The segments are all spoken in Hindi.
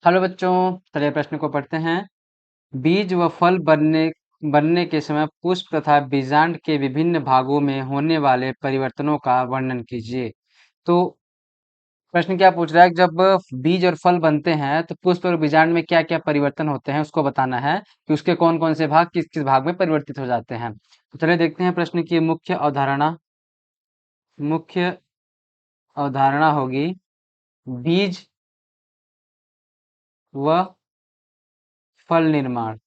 हेलो बच्चों, चलिए प्रश्न को पढ़ते हैं। बीज व फल बनने के समय पुष्प तथा बीजांड के विभिन्न भागों में होने वाले परिवर्तनों का वर्णन कीजिए। तो प्रश्न क्या पूछ रहा है कि जब बीज और फल बनते हैं तो पुष्प और बीजांड में क्या क्या परिवर्तन होते हैं उसको बताना है कि उसके कौन कौन से भाग किस किस भाग में परिवर्तित हो जाते हैं। तो चलिए देखते हैं प्रश्न की मुख्य अवधारणा होगी बीज व फल निर्माण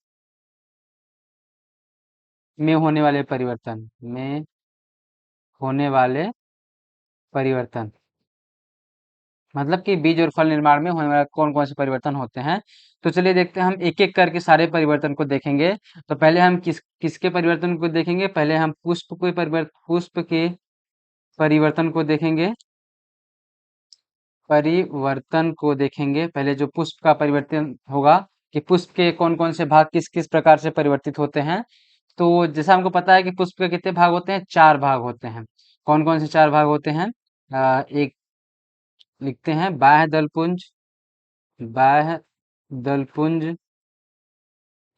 में होने वाले परिवर्तन मतलब कि बीज और फल निर्माण में होने वाले कौन कौन से परिवर्तन होते हैं। तो चलिए देखते हैं, हम एक एक करके सारे परिवर्तन को देखेंगे। तो पहले हम किसके परिवर्तन को देखेंगे, पहले हम पुष्प के परिवर्तन को देखेंगे। पहले जो पुष्प का परिवर्तन होगा कि पुष्प के कौन कौन से भाग किस किस प्रकार से परिवर्तित होते हैं। तो जैसा हमको पता है कि पुष्प के कितने भाग होते हैं, 4 भाग होते हैं। कौन कौन से 4 भाग होते हैं? एक लिखते हैं, बाह्य दल पुंज।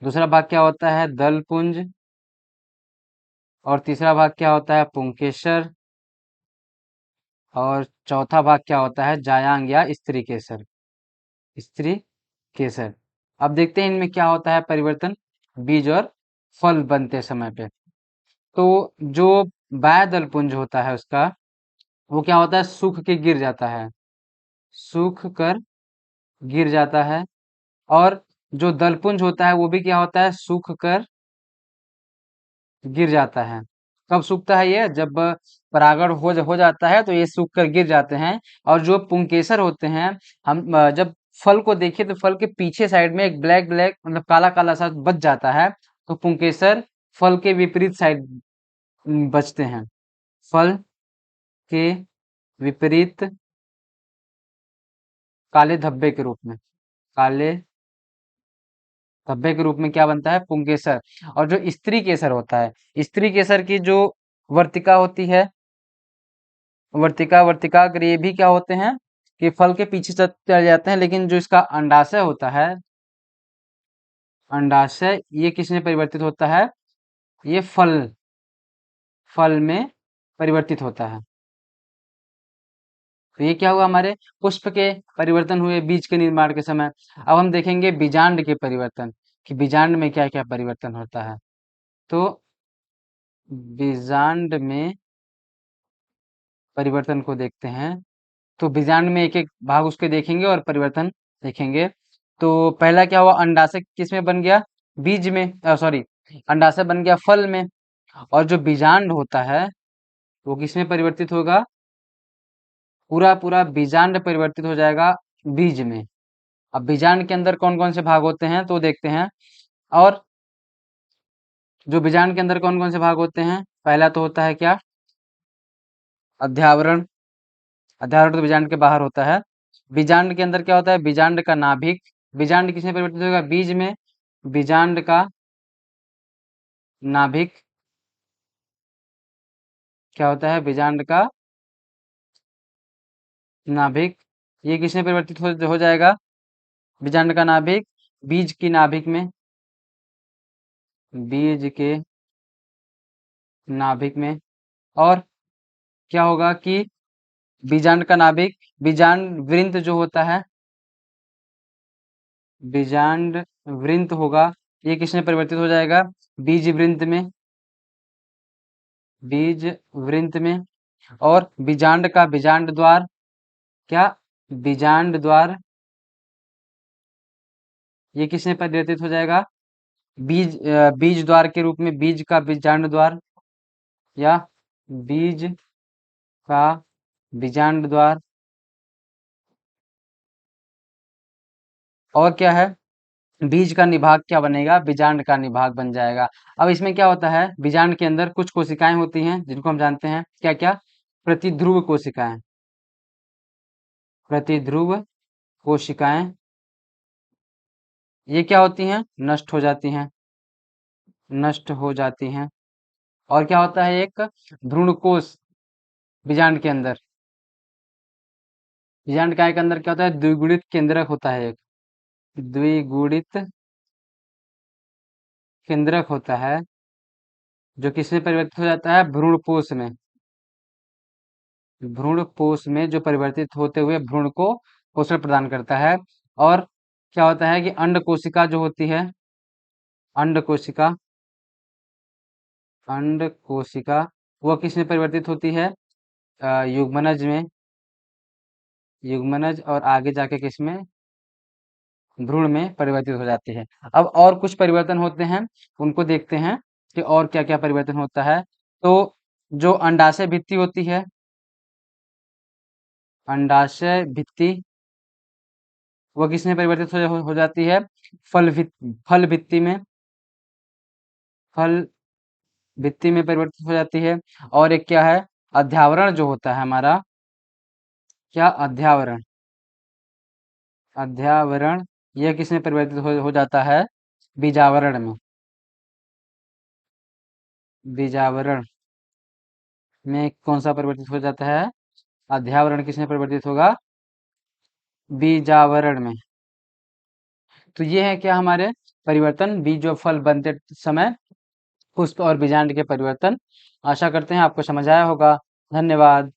दूसरा भाग क्या होता है? दल पुंज। और तीसरा भाग क्या होता है? पुंकेसर। और चौथा भाग क्या होता है? जायांग या स्त्री केसर। अब देखते हैं इनमें क्या होता है परिवर्तन बीज और फल बनते समय पे। तो जो बाह्य दल पुंज होता है उसका, वो क्या होता है? सूख के गिर जाता है, सूख कर गिर जाता है। और जो दलपुंज होता है वो भी क्या होता है? सूख कर गिर जाता है। कब सूखता है ये? जब परागण हो जाता है तो ये सूख कर गिर जाते हैं। और जो पुंकेसर होते हैं, हम जब फल को देखें तो फल के पीछे साइड में एक ब्लैक ब्लैक मतलब काला काला सा बच जाता है। तो पुंकेसर फल के विपरीत साइड बचते हैं। फल के विपरीत काले धब्बे के रूप में, काले धब्बे के रूप में क्या बनता है? पुंकेसर। और जो स्त्री केसर होता है, स्त्री केसर की जो वर्तिका होती है, वर्तिका अगर ये भी क्या होते हैं कि फल के पीछे चले जाते हैं, लेकिन जो इसका अंडाशय होता है, अंडाशय ये किस में परिवर्तित होता है? ये फल में परिवर्तित होता है। तो ये क्या हुआ? हमारे पुष्प के परिवर्तन हुए बीज के निर्माण के समय। अब हम देखेंगे बीजांड के परिवर्तन कि बीजांड में क्या क्या परिवर्तन होता है। तो बीजांड में परिवर्तन को देखते हैं। तो बीजांड में एक एक भाग उसके देखेंगे और परिवर्तन देखेंगे। तो पहला क्या हुआ? अंडाशय किस में बन गया? बीज में, सॉरी, अंडाशय बन गया फल में। और जो बीजांड होता है वो किस में परिवर्तित होगा? पूरा पूरा बीजांड परिवर्तित हो जाएगा बीज में। अब बीजांड के अंदर कौन कौन से भाग होते हैं तो देखते हैं। और जो बीजांड के अंदर कौन कौन से भाग होते हैं, पहला तो होता है क्या? अध्यावरण। अध्यावरण तो बीजांड के बाहर होता है। बीजांड के अंदर क्या होता है? बीजांड का नाभिक। बीजांड किसमें परिवर्तित होगा? बीज में। बीजांड का नाभिक क्या होता है? बीजांड का नाभिक ये किसमें परिवर्तित हो जाएगा? बीजांड का नाभिक बीज की नाभिक में, बीज के नाभिक में। और क्या होगा कि बीजांड का नाभिक, बीजांड वृंत जो होता है, बीजांड वृंत होगा, ये किसमें परिवर्तित हो जाएगा? बीज वृंत में, बीज वृंत में। और बीजांड का बीजांड द्वार, क्या? बीजांड द्वार ये किसमें परिवर्तित हो जाएगा? बीज द्वार के रूप में, बीज का बीजांड द्वार या बीज का बीजांड द्वार। और क्या है? बीज का निभाग क्या बनेगा? बीजांड का निभाग बन जाएगा। अब इसमें क्या होता है? बीजांड के अंदर कुछ कोशिकाएं होती हैं जिनको हम जानते हैं क्या क्या? प्रतिध्रुव कोशिकाएं। प्रतिध्रुव कोशिकाएं ये क्या होती हैं? नष्ट हो जाती हैं, नष्ट हो जाती हैं। और क्या होता है? एक भ्रूणकोश बीजांड के अंदर, बीजांड काय के अंदर क्या होता है? द्विगुणित केंद्रक होता है एक, द्विगुणित केंद्रक होता है, जो किसमें परिवर्तित हो जाता है? भ्रूणपोष में। भ्रूणपोष में जो परिवर्तित होते हुए भ्रूण को पोषण प्रदान करता है। और क्या होता है कि अंड कोशिका जो होती है, अंड कोशिका, अंड कोशिका वो किसमें परिवर्तित होती है? युग्मनज में। युग्मनज और आगे जाके किसमें? भ्रूण में परिवर्तित हो जाती है। अब और कुछ परिवर्तन होते हैं, उनको देखते हैं कि और क्या क्या परिवर्तन होता है। तो जो अंडाशय भित्ति होती है, अंडाशय भित्ति वो किसमें परिवर्तित हो जाती है? फल भित्ति में। फल भित्ति में परिवर्तित हो जाती है। और एक क्या है? अध्यावरण जो होता है हमारा, क्या? अध्यावरण। अध्यावरण यह किसमें परिवर्तित हो जाता है? बीजावरण में। बीजावरण में कौन सा परिवर्तित हो जाता है? अध्यावरण किसमें परिवर्तित होगा? बीजावरण में। तो ये है क्या हमारे परिवर्तन, बीज और फल बनते समय पुष्प और बीजांड के परिवर्तन। आशा करते हैं आपको समझ आया होगा। धन्यवाद।